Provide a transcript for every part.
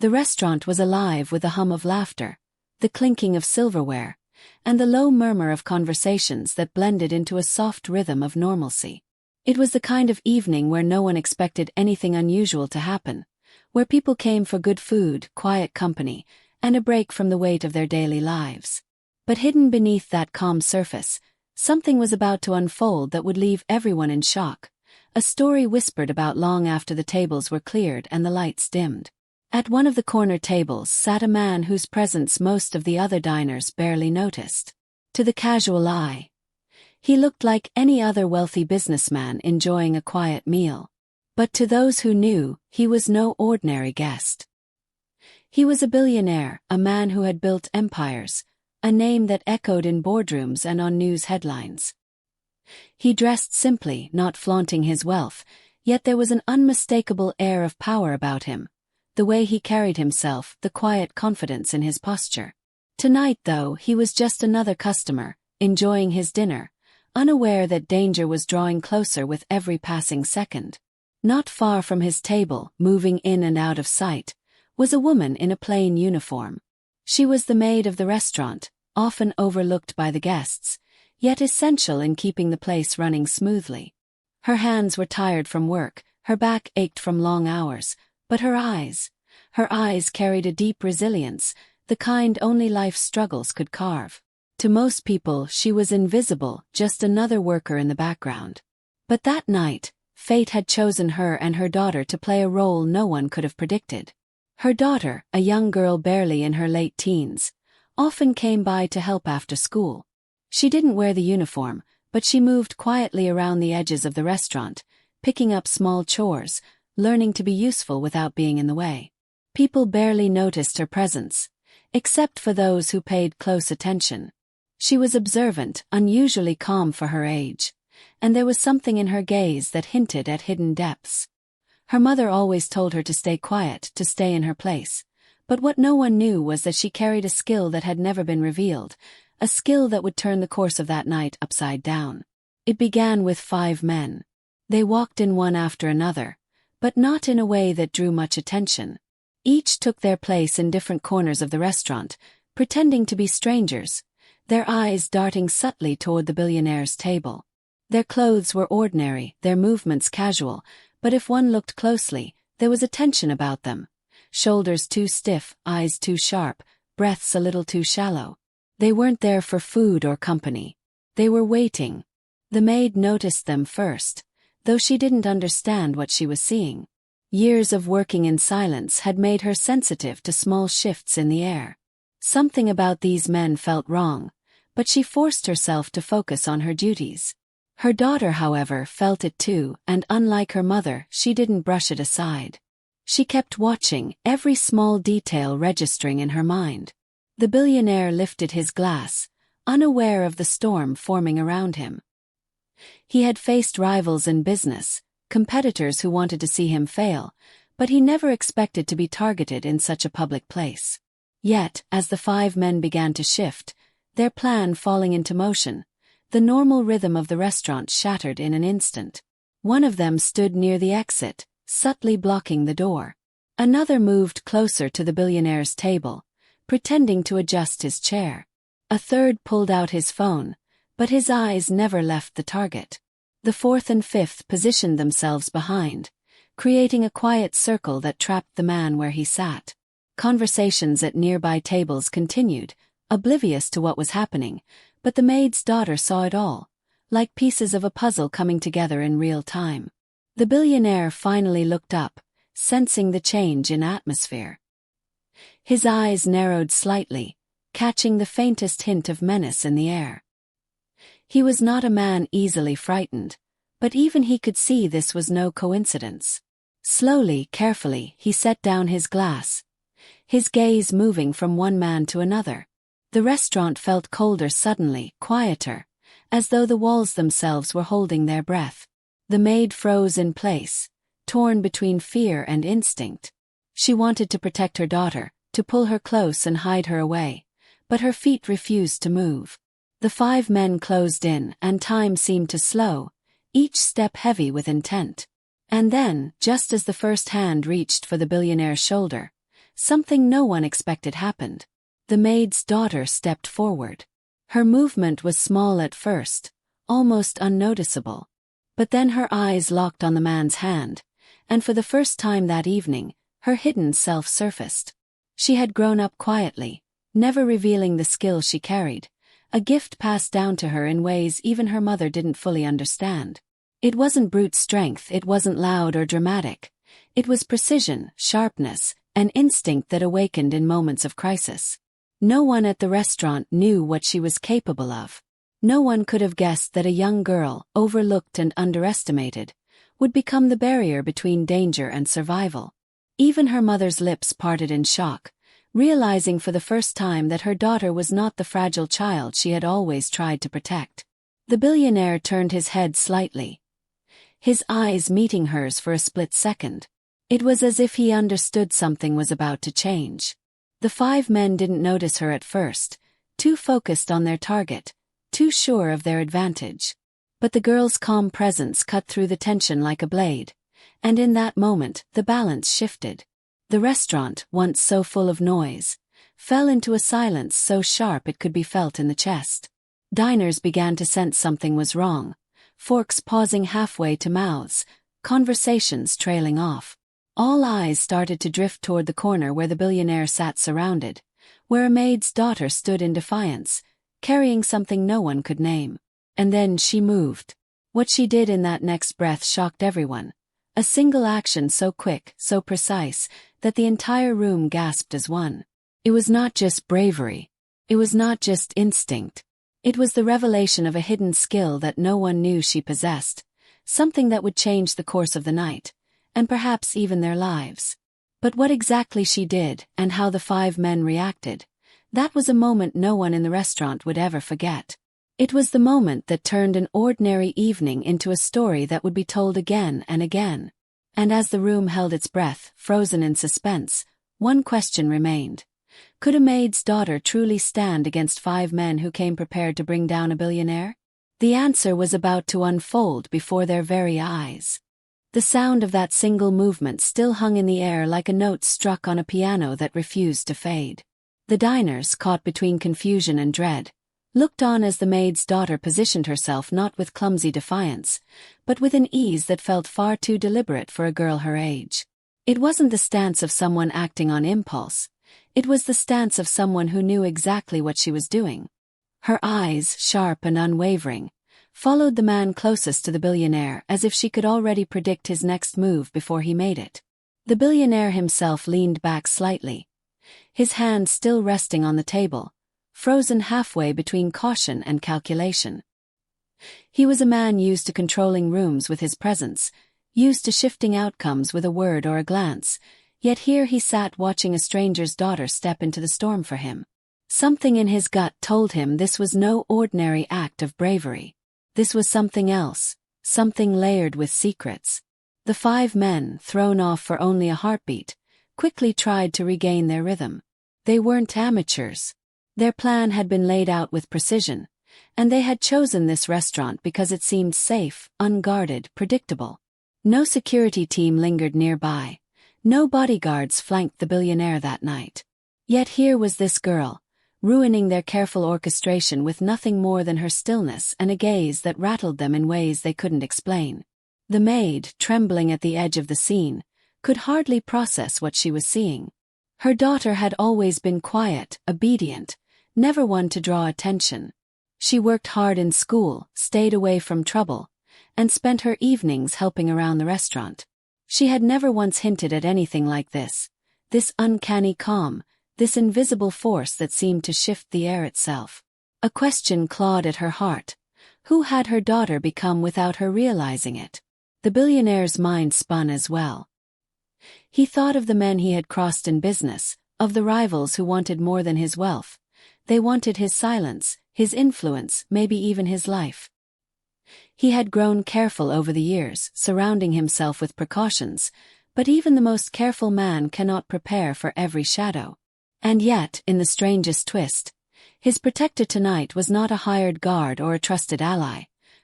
The restaurant was alive with the hum of laughter, the clinking of silverware, and the low murmur of conversations that blended into a soft rhythm of normalcy. It was the kind of evening where no one expected anything unusual to happen, where people came for good food, quiet company, and a break from the weight of their daily lives. But hidden beneath that calm surface, something was about to unfold that would leave everyone in shock, a story whispered about long after the tables were cleared and the lights dimmed. At one of the corner tables sat a man whose presence most of the other diners barely noticed. To the casual eye, he looked like any other wealthy businessman enjoying a quiet meal. But to those who knew, he was no ordinary guest. He was a billionaire, a man who had built empires, a name that echoed in boardrooms and on news headlines. He dressed simply, not flaunting his wealth, yet there was an unmistakable air of power about him. The way he carried himself, the quiet confidence in his posture. Tonight, though, he was just another customer, enjoying his dinner, unaware that danger was drawing closer with every passing second. Not far from his table, moving in and out of sight, was a woman in a plain uniform. She was the maid of the restaurant, often overlooked by the guests, yet essential in keeping the place running smoothly. Her hands were tired from work, her back ached from long hours, but her eyes carried a deep resilience, the kind only life's struggles could carve. To most people, she was invisible, just another worker in the background. But that night, fate had chosen her and her daughter to play a role no one could have predicted. Her daughter, a young girl barely in her late teens, often came by to help after school. She didn't wear the uniform, but she moved quietly around the edges of the restaurant, picking up small chores, learning to be useful without being in the way. People barely noticed her presence, except for those who paid close attention. She was observant, unusually calm for her age, and there was something in her gaze that hinted at hidden depths. Her mother always told her to stay quiet, to stay in her place, but what no one knew was that she carried a skill that had never been revealed, a skill that would turn the course of that night upside down. It began with 5 men. They walked in one after another, but not in a way that drew much attention. Each took their place in different corners of the restaurant, pretending to be strangers, their eyes darting subtly toward the billionaire's table. Their clothes were ordinary, their movements casual, but if one looked closely, there was a tension about them. Shoulders too stiff, eyes too sharp, breaths a little too shallow. They weren't there for food or company. They were waiting. The maid noticed them first, though she didn't understand what she was seeing. Years of working in silence had made her sensitive to small shifts in the air. Something about these men felt wrong, but she forced herself to focus on her duties. Her daughter, however, felt it too, and unlike her mother, she didn't brush it aside. She kept watching, every small detail registering in her mind. The billionaire lifted his glass, unaware of the storm forming around him. He had faced rivals in business, competitors who wanted to see him fail, but he never expected to be targeted in such a public place. Yet, as the 5 men began to shift, their plan falling into motion, the normal rhythm of the restaurant shattered in an instant. One of them stood near the exit, subtly blocking the door. Another moved closer to the billionaire's table, pretending to adjust his chair. A third pulled out his phone, but his eyes never left the target. The 4th and 5th positioned themselves behind, creating a quiet circle that trapped the man where he sat. Conversations at nearby tables continued, oblivious to what was happening, but the maid's daughter saw it all, like pieces of a puzzle coming together in real time. The billionaire finally looked up, sensing the change in atmosphere. His eyes narrowed slightly, catching the faintest hint of menace in the air. He was not a man easily frightened, but even he could see this was no coincidence. Slowly, carefully, he set down his glass, his gaze moving from one man to another. The restaurant felt colder suddenly, quieter, as though the walls themselves were holding their breath. The maid froze in place, torn between fear and instinct. She wanted to protect her daughter, to pull her close and hide her away, but her feet refused to move. The 5 men closed in, and time seemed to slow, each step heavy with intent. And then, just as the first hand reached for the billionaire's shoulder, something no one expected happened. The maid's daughter stepped forward. Her movement was small at first, almost unnoticeable. But then her eyes locked on the man's hand, and for the first time that evening, her hidden self surfaced. She had grown up quietly, never revealing the skill she carried, a gift passed down to her in ways even her mother didn't fully understand. It wasn't brute strength, it wasn't loud or dramatic. It was precision, sharpness, an instinct that awakened in moments of crisis. No one at the restaurant knew what she was capable of. No one could have guessed that a young girl, overlooked and underestimated, would become the barrier between danger and survival. Even her mother's lips parted in shock, realizing for the first time that her daughter was not the fragile child she had always tried to protect. The billionaire turned his head slightly, his eyes meeting hers for a split second. It was as if he understood something was about to change. The 5 men didn't notice her at first, too focused on their target, too sure of their advantage. But the girl's calm presence cut through the tension like a blade, and in that moment the balance shifted. The restaurant, once so full of noise, fell into a silence so sharp it could be felt in the chest. Diners began to sense something was wrong, forks pausing halfway to mouths, conversations trailing off. All eyes started to drift toward the corner where the billionaire sat surrounded, where a maid's daughter stood in defiance, carrying something no one could name. And then she moved. What she did in that next breath shocked everyone. A single action so quick, so precise, that the entire room gasped as one. It was not just bravery. It was not just instinct. It was the revelation of a hidden skill that no one knew she possessed, something that would change the course of the night, and perhaps even their lives. But what exactly she did, and how the 5 men reacted, that was a moment no one in the restaurant would ever forget. It was the moment that turned an ordinary evening into a story that would be told again and again. And as the room held its breath, frozen in suspense, one question remained. Could a maid's daughter truly stand against 5 men who came prepared to bring down a billionaire? The answer was about to unfold before their very eyes. The sound of that single movement still hung in the air like a note struck on a piano that refused to fade. The diners, caught between confusion and dread, looked on as the maid's daughter positioned herself not with clumsy defiance, but with an ease that felt far too deliberate for a girl her age. It wasn't the stance of someone acting on impulse. It was the stance of someone who knew exactly what she was doing. Her eyes, sharp and unwavering, followed the man closest to the billionaire as if she could already predict his next move before he made it. The billionaire himself leaned back slightly, his hand still resting on the table, frozen halfway between caution and calculation. He was a man used to controlling rooms with his presence, used to shifting outcomes with a word or a glance, yet here he sat watching a stranger's daughter step into the storm for him. Something in his gut told him this was no ordinary act of bravery. This was something else, something layered with secrets. The 5 men, thrown off for only a heartbeat, quickly tried to regain their rhythm. They weren't amateurs. Their plan had been laid out with precision, and they had chosen this restaurant because it seemed safe, unguarded, predictable. No security team lingered nearby. No bodyguards flanked the billionaire that night. Yet here was this girl, ruining their careful orchestration with nothing more than her stillness and a gaze that rattled them in ways they couldn't explain. The maid, trembling at the edge of the scene, could hardly process what she was seeing. Her daughter had always been quiet, obedient, never one to draw attention. She worked hard in school, stayed away from trouble, and spent her evenings helping around the restaurant. She had never once hinted at anything like this uncanny calm, this invisible force that seemed to shift the air itself. A question clawed at her heart. Who had her daughter become without her realizing it? The billionaire's mind spun as well. He thought of the men he had crossed in business, of the rivals who wanted more than his wealth. They wanted his silence, his influence, maybe even his life. He had grown careful over the years, surrounding himself with precautions, but even the most careful man cannot prepare for every shadow. And yet, in the strangest twist, his protector tonight was not a hired guard or a trusted ally,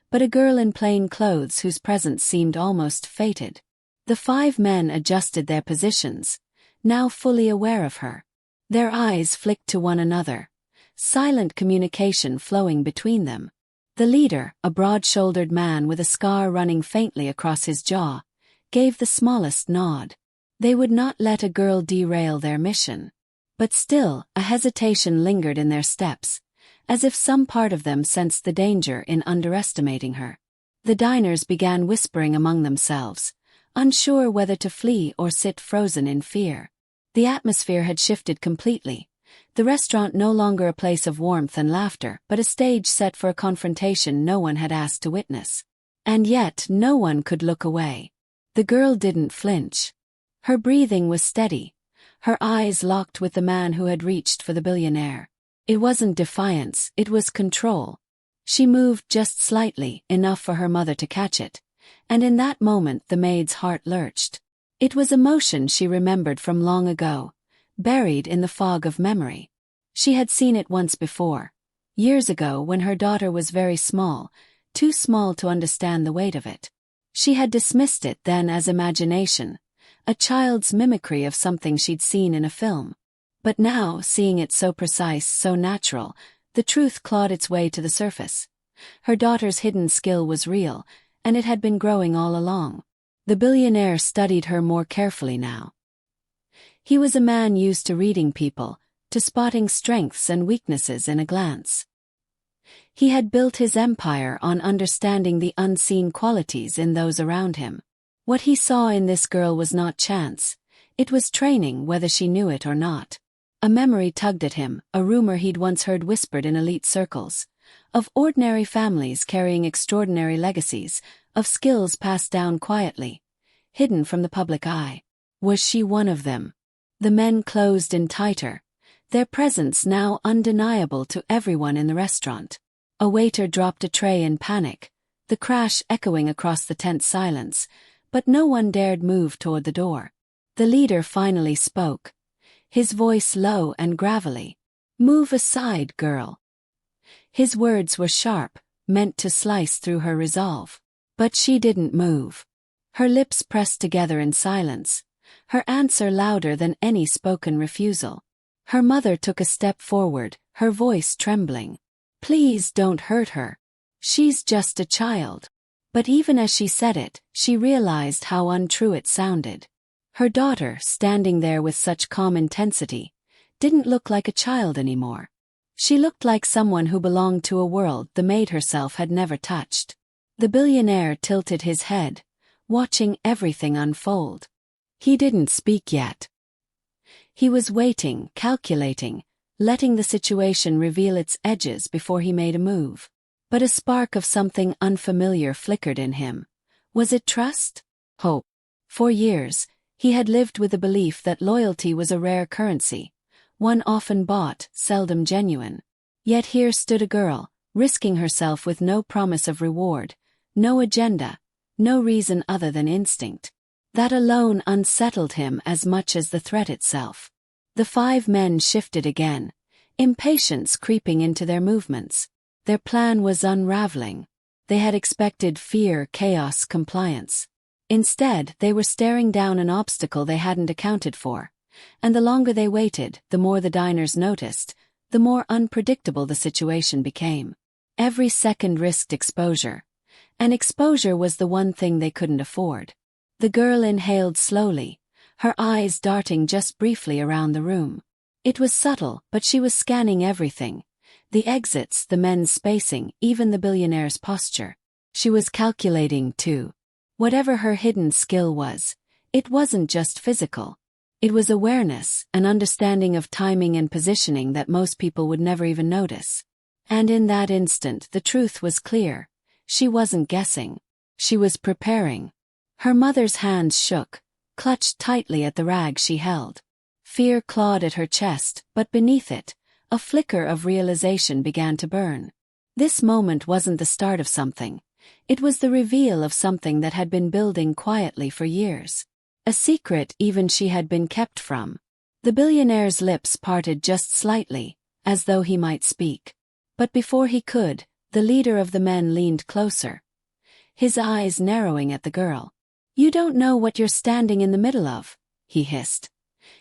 but a girl in plain clothes whose presence seemed almost fated. The 5 men adjusted their positions, now fully aware of her. Their eyes flicked to one another, silent communication flowing between them. The leader, a broad-shouldered man with a scar running faintly across his jaw, gave the smallest nod. They would not let a girl derail their mission. But still, a hesitation lingered in their steps, as if some part of them sensed the danger in underestimating her. The diners began whispering among themselves, unsure whether to flee or sit frozen in fear. The atmosphere had shifted completely. The restaurant no longer a place of warmth and laughter, but a stage set for a confrontation no one had asked to witness. And yet no one could look away. The girl didn't flinch. Her breathing was steady, her eyes locked with the man who had reached for the billionaire. It wasn't defiance, it was control. She moved just slightly, enough for her mother to catch it, and in that moment the maid's heart lurched. It was emotion she remembered from long ago, buried in the fog of memory. She had seen it once before, years ago when her daughter was very small, too small to understand the weight of it. She had dismissed it then as imagination, a child's mimicry of something she'd seen in a film. But now, seeing it so precise, so natural, the truth clawed its way to the surface. Her daughter's hidden skill was real, and it had been growing all along. The billionaire studied her more carefully now. He was a man used to reading people, to spotting strengths and weaknesses in a glance. He had built his empire on understanding the unseen qualities in those around him. What he saw in this girl was not chance, it was training whether she knew it or not. A memory tugged at him, a rumor he'd once heard whispered in elite circles, of ordinary families carrying extraordinary legacies, of skills passed down quietly, hidden from the public eye. Was she one of them? The men closed in tighter, their presence now undeniable to everyone in the restaurant. A waiter dropped a tray in panic, the crash echoing across the tense silence, but no one dared move toward the door. The leader finally spoke, his voice low and gravelly. "Move aside, girl." His words were sharp, meant to slice through her resolve. But she didn't move. Her lips pressed together in silence, her answer louder than any spoken refusal. Her mother took a step forward, her voice trembling. "Please don't hurt her. She's just a child." But even as she said it, she realized how untrue it sounded. Her daughter, standing there with such calm intensity, didn't look like a child anymore. She looked like someone who belonged to a world the maid herself had never touched. The billionaire tilted his head, watching everything unfold. He didn't speak yet. He was waiting, calculating, letting the situation reveal its edges before he made a move. But a spark of something unfamiliar flickered in him. Was it trust? Hope? For years, he had lived with the belief that loyalty was a rare currency, one often bought, seldom genuine. Yet here stood a girl, risking herself with no promise of reward, no agenda, no reason other than instinct. That alone unsettled him as much as the threat itself. The 5 men shifted again, impatience creeping into their movements. Their plan was unraveling. They had expected fear, chaos, compliance. Instead, they were staring down an obstacle they hadn't accounted for. And the longer they waited, the more the diners noticed, the more unpredictable the situation became. Every second risked exposure. And exposure was the one thing they couldn't afford. The girl inhaled slowly, her eyes darting just briefly around the room. It was subtle, but she was scanning everything. The exits, the men's spacing, even the billionaire's posture. She was calculating, too. Whatever her hidden skill was, it wasn't just physical. It was awareness, an understanding of timing and positioning that most people would never even notice. And in that instant the truth was clear. She wasn't guessing. She was preparing. Her mother's hands shook, clutched tightly at the rag she held. Fear clawed at her chest, but beneath it, a flicker of realization began to burn. This moment wasn't the start of something. It was the reveal of something that had been building quietly for years. A secret even she had been kept from. The billionaire's lips parted just slightly, as though he might speak. But before he could, the leader of the men leaned closer, his eyes narrowing at the girl. "You don't know what you're standing in the middle of," he hissed.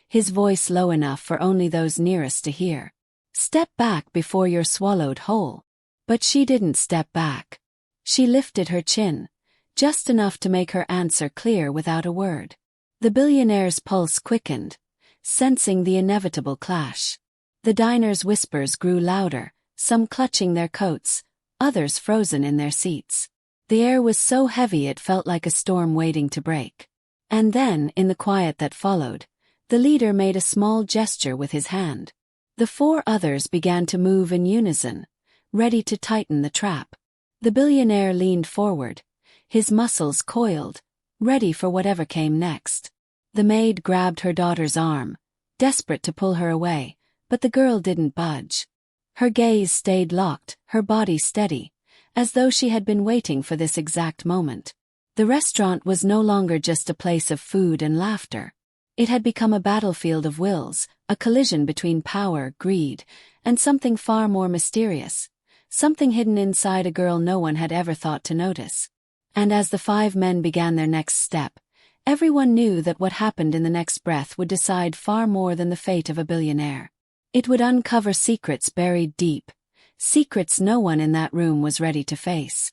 his voice low enough for only those nearest to hear. "Step back before you're swallowed whole." But she didn't step back. She lifted her chin, just enough to make her answer clear without a word. The billionaire's pulse quickened, sensing the inevitable clash. The diner's whispers grew louder, some clutching their coats, others frozen in their seats. The air was so heavy it felt like a storm waiting to break. And then, in the quiet that followed, the leader made a small gesture with his hand. The four others began to move in unison, ready to tighten the trap. The billionaire leaned forward, his muscles coiled, ready for whatever came next. The maid grabbed her daughter's arm, desperate to pull her away, but the girl didn't budge. Her gaze stayed locked, her body steady, as though she had been waiting for this exact moment. The restaurant was no longer just a place of food and laughter. It had become a battlefield of wills, a collision between power, greed, and something far more mysterious, something hidden inside a girl no one had ever thought to notice. And as the five men began their next step, everyone knew that what happened in the next breath would decide far more than the fate of a billionaire. It would uncover secrets buried deep, secrets no one in that room was ready to face.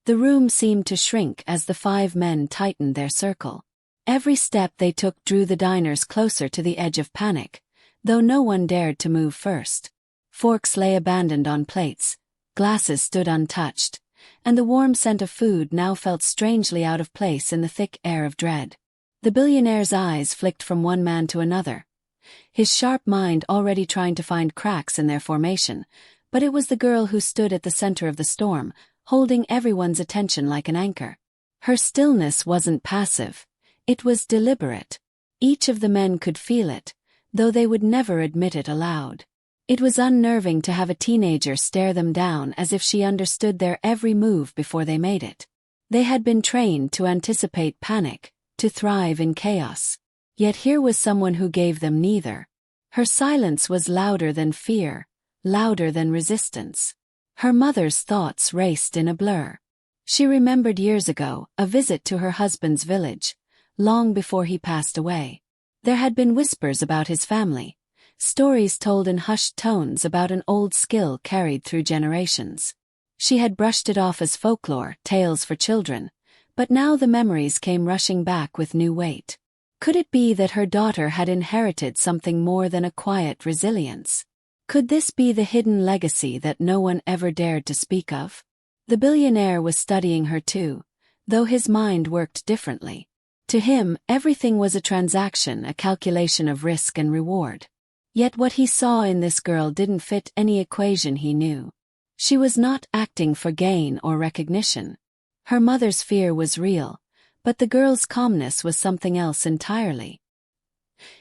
The room seemed to shrink as the five men tightened their circle. Every step they took drew the diners closer to the edge of panic, though no one dared to move first. Forks lay abandoned on plates, glasses stood untouched, and the warm scent of food now felt strangely out of place in the thick air of dread. The billionaire's eyes flicked from one man to another, his sharp mind already trying to find cracks in their formation, but it was the girl who stood at the center of the storm, holding everyone's attention like an anchor. Her stillness wasn't passive. It was deliberate. Each of the men could feel it, though they would never admit it aloud. It was unnerving to have a teenager stare them down as if she understood their every move before they made it. They had been trained to anticipate panic, to thrive in chaos. Yet here was someone who gave them neither. Her silence was louder than fear, louder than resistance. Her mother's thoughts raced in a blur. She remembered years ago, a visit to her husband's village, long before he passed away. There had been whispers about his family, stories told in hushed tones about an old skill carried through generations. She had brushed it off as folklore, tales for children, but now the memories came rushing back with new weight. Could it be that her daughter had inherited something more than a quiet resilience? Could this be the hidden legacy that no one ever dared to speak of? The billionaire was studying her too, though his mind worked differently. To him, everything was a transaction, a calculation of risk and reward. Yet what he saw in this girl didn't fit any equation he knew. She was not acting for gain or recognition. Her mother's fear was real, but the girl's calmness was something else entirely.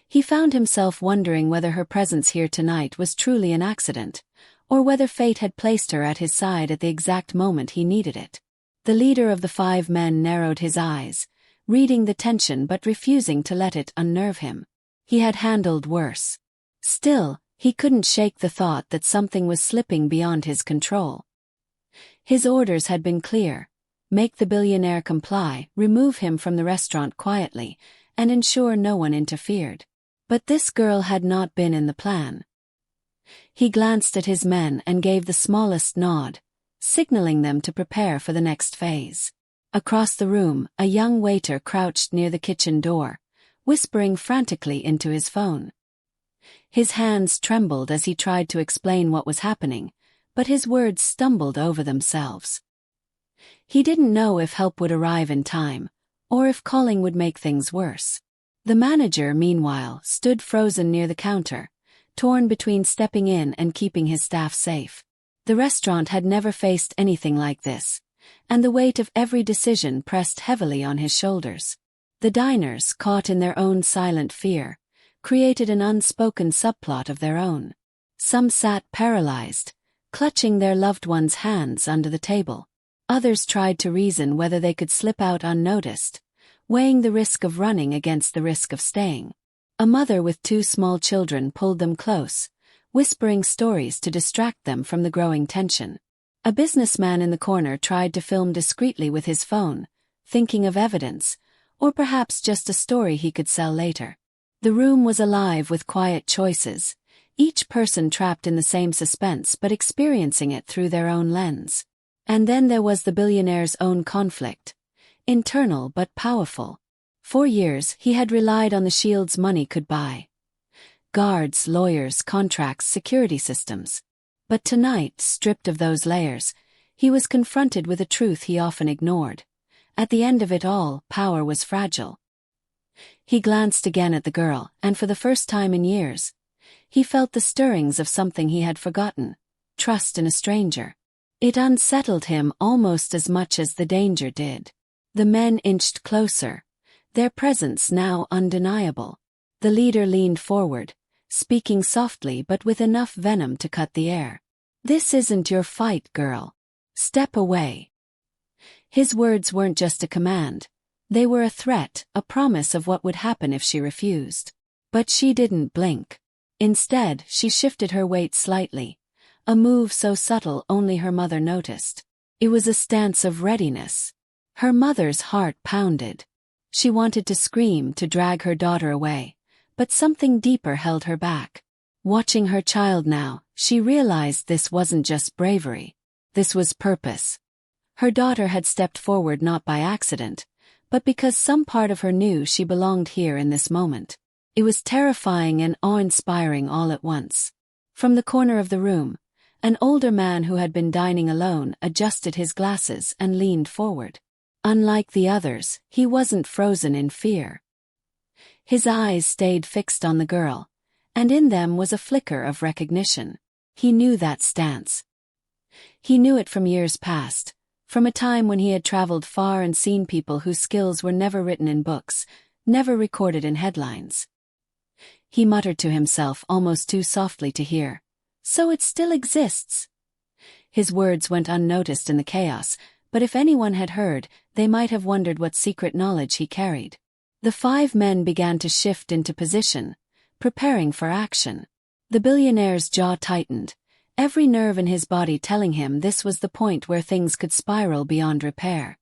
He found himself wondering whether her presence here tonight was truly an accident, or whether fate had placed her at his side at the exact moment he needed it. The leader of the five men narrowed his eyes, reading the tension but refusing to let it unnerve him. He had handled worse. Still, he couldn't shake the thought that something was slipping beyond his control. His orders had been clear: make the billionaire comply, remove him from the restaurant quietly, and ensure no one interfered. But this girl had not been in the plan. He glanced at his men and gave the smallest nod, signaling them to prepare for the next phase. Across the room, a young waiter crouched near the kitchen door, whispering frantically into his phone. His hands trembled as he tried to explain what was happening, but his words stumbled over themselves. He didn't know if help would arrive in time, or if calling would make things worse. The manager, meanwhile, stood frozen near the counter, torn between stepping in and keeping his staff safe. The restaurant had never faced anything like this, and the weight of every decision pressed heavily on his shoulders. The diners, caught in their own silent fear, created an unspoken subplot of their own. Some sat paralyzed, clutching their loved ones' hands under the table. Others tried to reason whether they could slip out unnoticed, weighing the risk of running against the risk of staying. A mother with two small children pulled them close, whispering stories to distract them from the growing tension. A businessman in the corner tried to film discreetly with his phone, thinking of evidence, or perhaps just a story he could sell later. The room was alive with quiet choices, each person trapped in the same suspense but experiencing it through their own lens. And then there was the billionaire's own conflict, internal but powerful. For years he had relied on the shields money could buy. Guards, lawyers, contracts, security systems. But tonight, stripped of those layers, he was confronted with a truth he often ignored. At the end of it all, power was fragile. He glanced again at the girl, and for the first time in years, he felt the stirrings of something he had forgotten, trust in a stranger. It unsettled him almost as much as the danger did. The men inched closer, their presence now undeniable. The leader leaned forward, speaking softly but with enough venom to cut the air. "This isn't your fight, girl. Step away." His words weren't just a command. They were a threat, a promise of what would happen if she refused. But she didn't blink. Instead, she shifted her weight slightly, a move so subtle only her mother noticed. It was a stance of readiness. Her mother's heart pounded. She wanted to scream, to drag her daughter away, but something deeper held her back. Watching her child now, she realized this wasn't just bravery. This was purpose. Her daughter had stepped forward not by accident, but because some part of her knew she belonged here in this moment. It was terrifying and awe-inspiring all at once. From the corner of the room, an older man who had been dining alone adjusted his glasses and leaned forward. Unlike the others, he wasn't frozen in fear. His eyes stayed fixed on the girl, and in them was a flicker of recognition. He knew that stance. He knew it from years past, from a time when he had traveled far and seen people whose skills were never written in books, never recorded in headlines. He muttered to himself almost too softly to hear, "So it still exists." His words went unnoticed in the chaos, but if anyone had heard, they might have wondered what secret knowledge he carried. The 5 men began to shift into position, preparing for action. The billionaire's jaw tightened, every nerve in his body telling him this was the point where things could spiral beyond repair.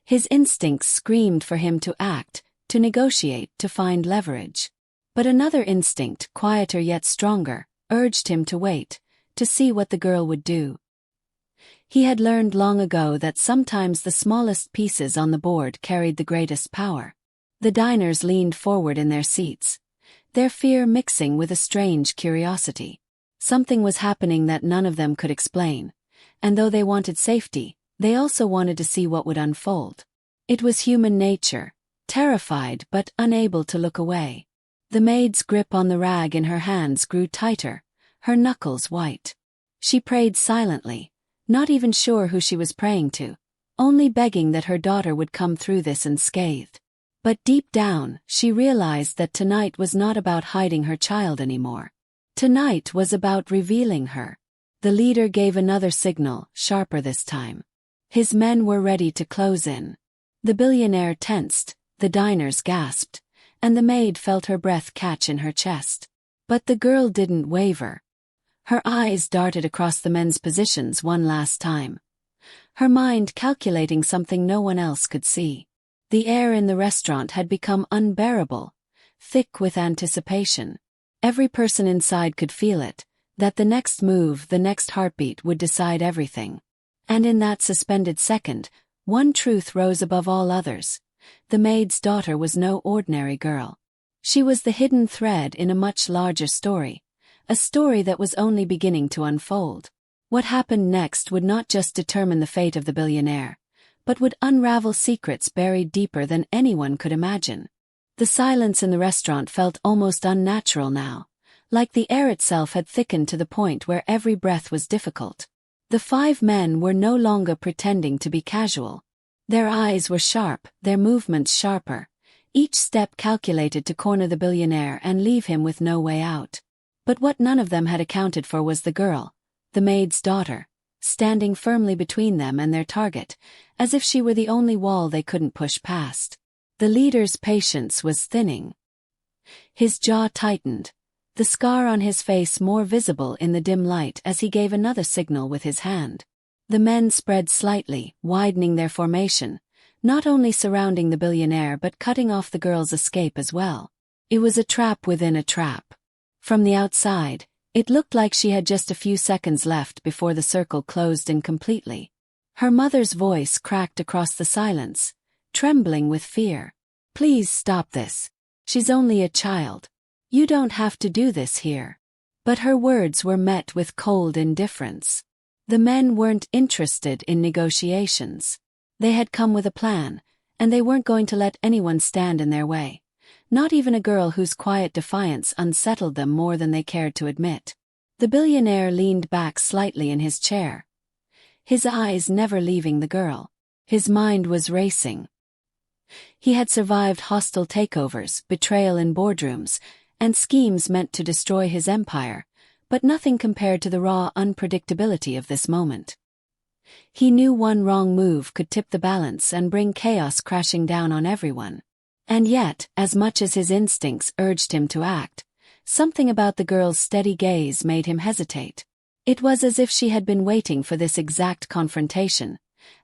His instincts screamed for him to act, to negotiate, to find leverage. But another instinct, quieter yet stronger, urged him to wait, to see what the girl would do. He had learned long ago that sometimes the smallest pieces on the board carried the greatest power. The diners leaned forward in their seats, their fear mixing with a strange curiosity. Something was happening that none of them could explain, and though they wanted safety, they also wanted to see what would unfold. It was human nature, terrified but unable to look away. The maid's grip on the rag in her hands grew tighter, her knuckles white. She prayed silently, not even sure who she was praying to, only begging that her daughter would come through this unscathed. But deep down, she realized that tonight was not about hiding her child anymore. Tonight was about revealing her. The leader gave another signal, sharper this time. His men were ready to close in. The billionaire tensed, the diners gasped, and the maid felt her breath catch in her chest. But the girl didn't waver. Her eyes darted across the men's positions one last time, her mind calculating something no one else could see. The air in the restaurant had become unbearable, thick with anticipation. Every person inside could feel it, that the next move, the next heartbeat would decide everything. And in that suspended second, one truth rose above all others. The maid's daughter was no ordinary girl. She was the hidden thread in a much larger story, a story that was only beginning to unfold. What happened next would not just determine the fate of the billionaire, but would unravel secrets buried deeper than anyone could imagine. The silence in the restaurant felt almost unnatural now, like the air itself had thickened to the point where every breath was difficult. The 5 men were no longer pretending to be casual. Their eyes were sharp, their movements sharper, each step calculated to corner the billionaire and leave him with no way out. But what none of them had accounted for was the girl, the maid's daughter, standing firmly between them and their target, as if she were the only wall they couldn't push past. The leader's patience was thinning. His jaw tightened, the scar on his face more visible in the dim light as he gave another signal with his hand. The men spread slightly, widening their formation, not only surrounding the billionaire but cutting off the girl's escape as well. It was a trap within a trap. From the outside, it looked like she had just a few seconds left before the circle closed in completely. Her mother's voice cracked across the silence, trembling with fear. "Please stop this. She's only a child. You don't have to do this here." But her words were met with cold indifference. The men weren't interested in negotiations. They had come with a plan, and they weren't going to let anyone stand in their way. Not even a girl whose quiet defiance unsettled them more than they cared to admit. The billionaire leaned back slightly in his chair, his eyes never leaving the girl. His mind was racing. He had survived hostile takeovers, betrayal in boardrooms, and schemes meant to destroy his empire, but nothing compared to the raw unpredictability of this moment. He knew one wrong move could tip the balance and bring chaos crashing down on everyone. And yet, as much as his instincts urged him to act, something about the girl's steady gaze made him hesitate. It was as if she had been waiting for this exact confrontation,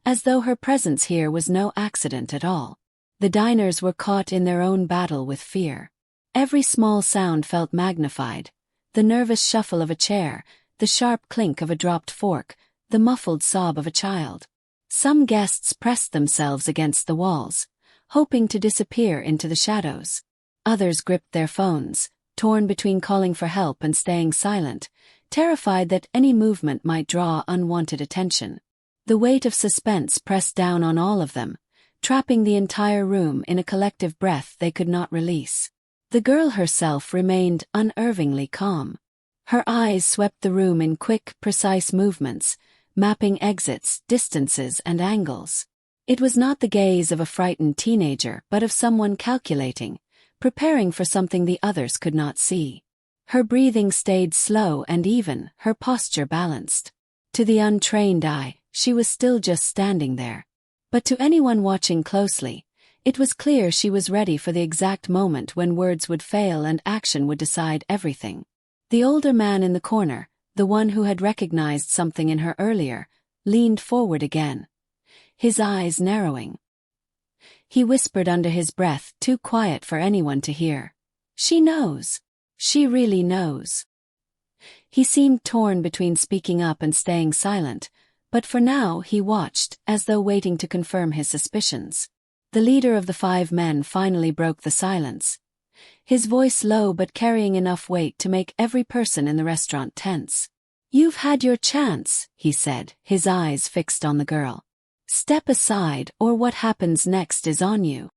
as though her presence here was no accident at all. The diners were caught in their own battle with fear. Every small sound felt magnified: the nervous shuffle of a chair, the sharp clink of a dropped fork, the muffled sob of a child. Some guests pressed themselves against the walls, hoping to disappear into the shadows. Others gripped their phones, torn between calling for help and staying silent, terrified that any movement might draw unwanted attention. The weight of suspense pressed down on all of them, trapping the entire room in a collective breath they could not release. The girl herself remained unervingly calm. Her eyes swept the room in quick, precise movements, mapping exits, distances, and angles. It was not the gaze of a frightened teenager but of someone calculating, preparing for something the others could not see. Her breathing stayed slow and even, her posture balanced. To the untrained eye, she was still just standing there. But to anyone watching closely, it was clear she was ready for the exact moment when words would fail and action would decide everything. The older man in the corner, the one who had recognized something in her earlier, leaned forward again, his eyes narrowing. He whispered under his breath, too quiet for anyone to hear. "She knows. She really knows." He seemed torn between speaking up and staying silent, but for now he watched, as though waiting to confirm his suspicions. The leader of the 5 men finally broke the silence, his voice low but carrying enough weight to make every person in the restaurant tense. "You've had your chance," he said, his eyes fixed on the girl. "Step aside, or what happens next is on you."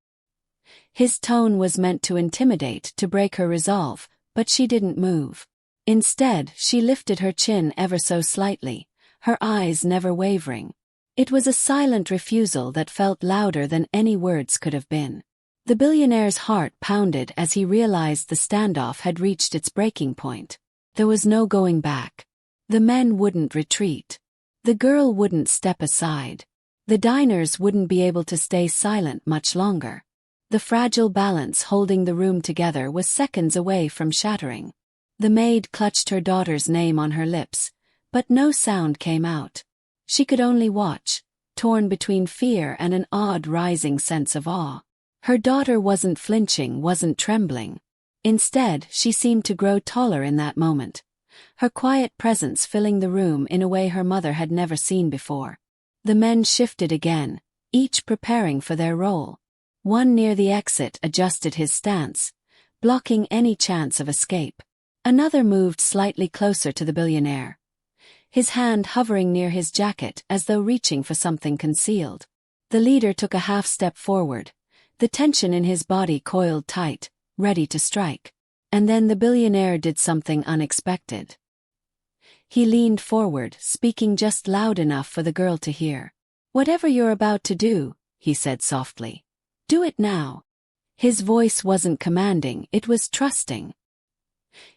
His tone was meant to intimidate, to break her resolve, but she didn't move. Instead, she lifted her chin ever so slightly, her eyes never wavering. It was a silent refusal that felt louder than any words could have been. The billionaire's heart pounded as he realized the standoff had reached its breaking point. There was no going back. The men wouldn't retreat. The girl wouldn't step aside. The diners wouldn't be able to stay silent much longer. The fragile balance holding the room together was seconds away from shattering. The maid clutched her daughter's name on her lips, but no sound came out. She could only watch, torn between fear and an odd rising sense of awe. Her daughter wasn't flinching, wasn't trembling. Instead, she seemed to grow taller in that moment, her quiet presence filling the room in a way her mother had never seen before. The men shifted again, each preparing for their role. One near the exit adjusted his stance, blocking any chance of escape. Another moved slightly closer to the billionaire, his hand hovering near his jacket as though reaching for something concealed. The leader took a half step forward, the tension in his body coiled tight, ready to strike. And then the billionaire did something unexpected. He leaned forward, speaking just loud enough for the girl to hear. "Whatever you're about to do," he said softly, "do it now." His voice wasn't commanding, it was trusting.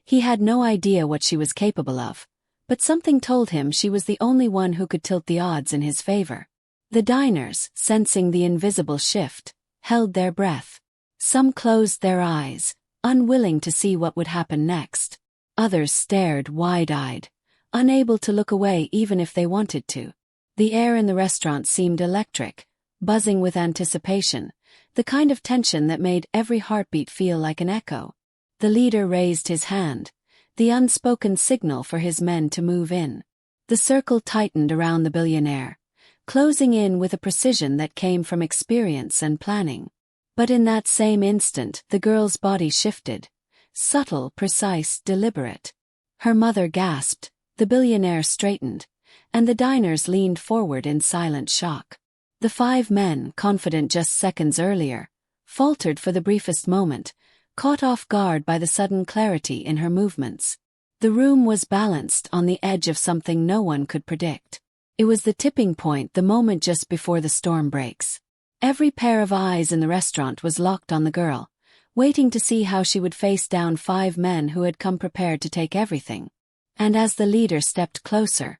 He had no idea what she was capable of, but something told him she was the only one who could tilt the odds in his favor. The diners, sensing the invisible shift, held their breath. Some closed their eyes, unwilling to see what would happen next. Others stared wide-eyed, unable to look away even if they wanted to. The air in the restaurant seemed electric, buzzing with anticipation, the kind of tension that made every heartbeat feel like an echo. The leader raised his hand, the unspoken signal for his men to move in. The circle tightened around the billionaire, closing in with a precision that came from experience and planning. But in that same instant, the girl's body shifted. Subtle, precise, deliberate. Her mother gasped, the billionaire straightened, and the diners leaned forward in silent shock. The 5 men, confident just seconds earlier, faltered for the briefest moment, caught off guard by the sudden clarity in her movements. The room was balanced on the edge of something no one could predict. It was the tipping point, the moment just before the storm breaks. Every pair of eyes in the restaurant was locked on the girl, waiting to see how she would face down 5 men who had come prepared to take everything. And as the leader stepped closer,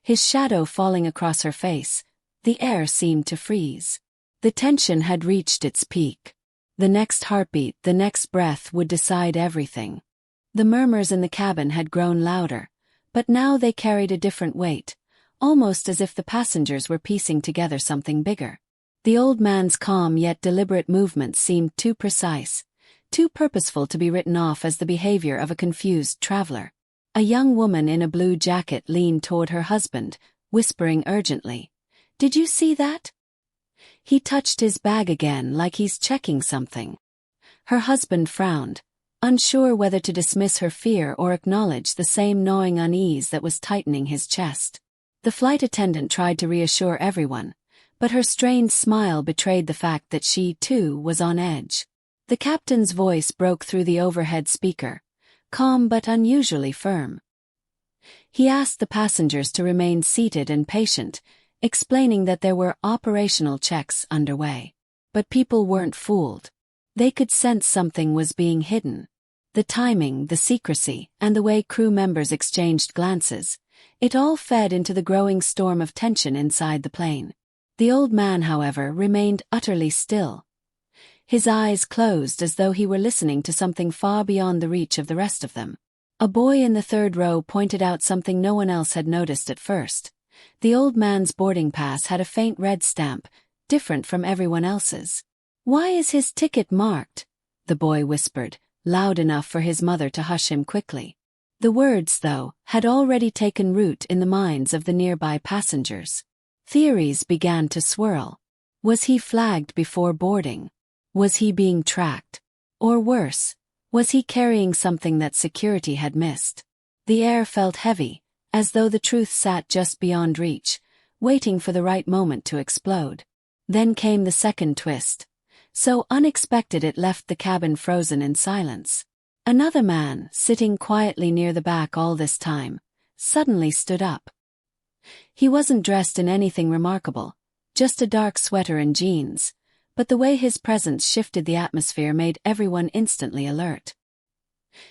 his shadow falling across her face, the air seemed to freeze. The tension had reached its peak. The next heartbeat, the next breath would decide everything. The murmurs in the cabin had grown louder, but now they carried a different weight, almost as if the passengers were piecing together something bigger. The old man's calm yet deliberate movements seemed too precise, too purposeful to be written off as the behavior of a confused traveler. A young woman in a blue jacket leaned toward her husband, whispering urgently, "Did you see that?" He touched his bag again like he's checking something. Her husband frowned, unsure whether to dismiss her fear or acknowledge the same gnawing unease that was tightening his chest. The flight attendant tried to reassure everyone, but her strained smile betrayed the fact that she, too, was on edge. The captain's voice broke through the overhead speaker, calm but unusually firm. He asked the passengers to remain seated and patient, explaining that there were operational checks underway. But people weren't fooled. They could sense something was being hidden. The timing, the secrecy, and the way crew members exchanged glances, it all fed into the growing storm of tension inside the plane. The old man, however, remained utterly still. His eyes closed as though he were listening to something far beyond the reach of the rest of them. A boy in the third row pointed out something no one else had noticed at first. The old man's boarding pass had a faint red stamp, different from everyone else's. "Why is his ticket marked?" the boy whispered, loud enough for his mother to hush him quickly. The words, though, had already taken root in the minds of the nearby passengers. Theories began to swirl. Was he flagged before boarding? Was he being tracked? Or worse, was he carrying something that security had missed? The air felt heavy, as though the truth sat just beyond reach, waiting for the right moment to explode. Then came the second twist, so unexpected it left the cabin frozen in silence. Another man, sitting quietly near the back all this time, suddenly stood up. He wasn't dressed in anything remarkable, just a dark sweater and jeans, but the way his presence shifted the atmosphere made everyone instantly alert.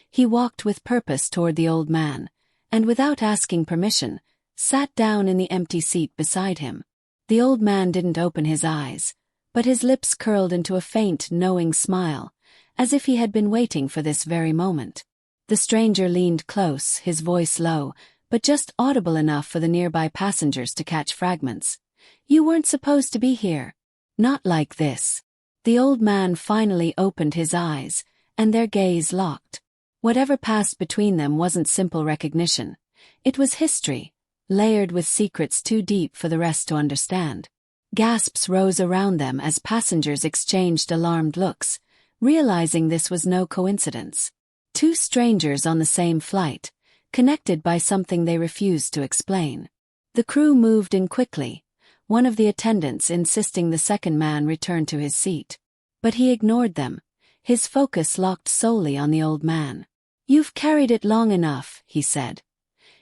He walked with purpose toward the old man, and without asking permission, sat down in the empty seat beside him. The old man didn't open his eyes, but his lips curled into a faint, knowing smile, as if he had been waiting for this very moment. The stranger leaned close, his voice low, but just audible enough for the nearby passengers to catch fragments. "You weren't supposed to be here. Not like this." The old man finally opened his eyes, and their gaze locked. Whatever passed between them wasn't simple recognition. It was history, layered with secrets too deep for the rest to understand. Gasps rose around them as passengers exchanged alarmed looks, realizing this was no coincidence. 2 strangers on the same flight, connected by something they refused to explain. The crew moved in quickly, one of the attendants insisting the second man return to his seat. But he ignored them, his focus locked solely on the old man. "You've carried it long enough," he said,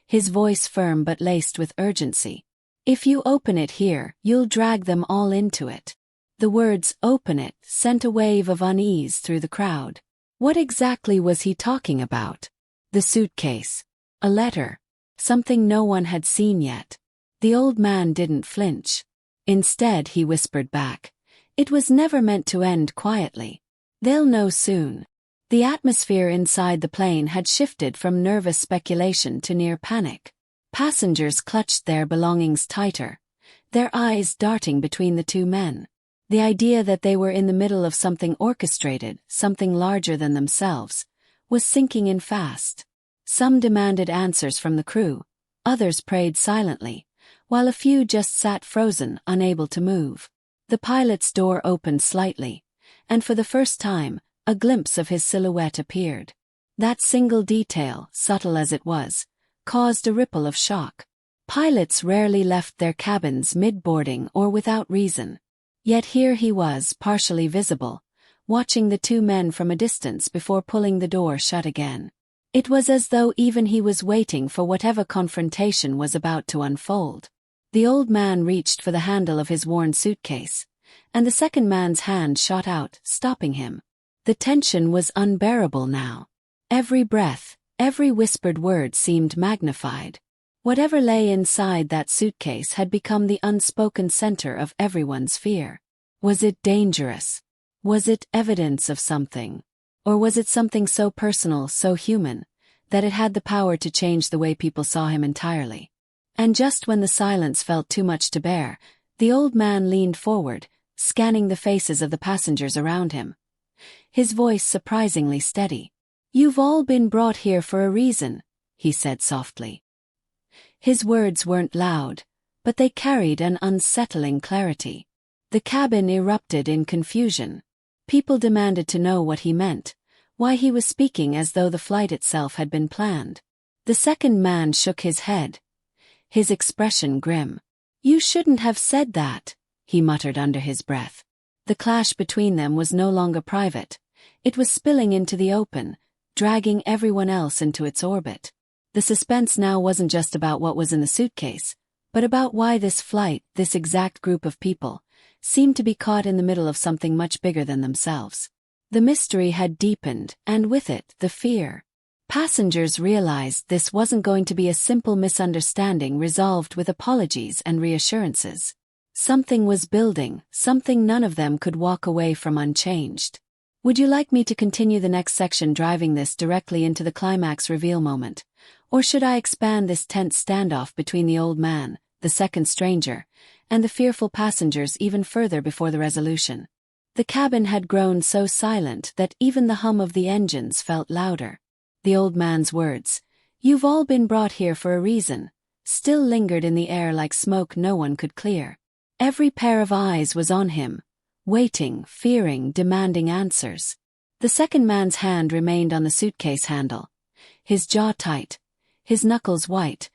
his voice firm but laced with urgency. "If you open it here, you'll drag them all into it." The words "open it" sent a wave of unease through the crowd. What exactly was he talking about? The suitcase? A letter? Something no one had seen yet? The old man didn't flinch. Instead, he whispered back, "It was never meant to end quietly. They'll know soon." The atmosphere inside the plane had shifted from nervous speculation to near panic. Passengers clutched their belongings tighter, their eyes darting between the 2 men. The idea that they were in the middle of something orchestrated, something larger than themselves, was sinking in fast. Some demanded answers from the crew, others prayed silently, while a few just sat frozen, unable to move. The pilot's door opened slightly, and for the first time, a glimpse of his silhouette appeared. That single detail, subtle as it was, caused a ripple of shock. Pilots rarely left their cabins mid-boarding or without reason. Yet here he was, partially visible, watching the two men from a distance before pulling the door shut again. It was as though even he was waiting for whatever confrontation was about to unfold. The old man reached for the handle of his worn suitcase, and the second man's hand shot out, stopping him. The tension was unbearable now. Every breath, every whispered word seemed magnified. Whatever lay inside that suitcase had become the unspoken center of everyone's fear. Was it dangerous? Was it evidence of something? Or was it something so personal, so human, that it had the power to change the way people saw him entirely? And just when the silence felt too much to bear, the old man leaned forward, scanning the faces of the passengers around him. His voice surprisingly steady. "You've all been brought here for a reason," he said softly. His words weren't loud, but they carried an unsettling clarity. The cabin erupted in confusion. People demanded to know what he meant, why he was speaking as though the flight itself had been planned. The second man shook his head, his expression grim. "You shouldn't have said that," he muttered under his breath. The clash between them was no longer private. It was spilling into the open, dragging everyone else into its orbit. The suspense now wasn't just about what was in the suitcase, but about why this flight, this exact group of people, seemed to be caught in the middle of something much bigger than themselves. The mystery had deepened, and with it, the fear. Passengers realized this wasn't going to be a simple misunderstanding resolved with apologies and reassurances. Something was building, something none of them could walk away from unchanged. Would you like me to continue the next section driving this directly into the climax reveal moment? Or should I expand this tense standoff between the old man, the second stranger, and the fearful passengers even further before the resolution? The cabin had grown so silent that even the hum of the engines felt louder. The old man's words, "You've all been brought here for a reason," still lingered in the air like smoke no one could clear. Every pair of eyes was on him, waiting, fearing, demanding answers. The second man's hand remained on the suitcase handle, his jaw tight, his knuckles white,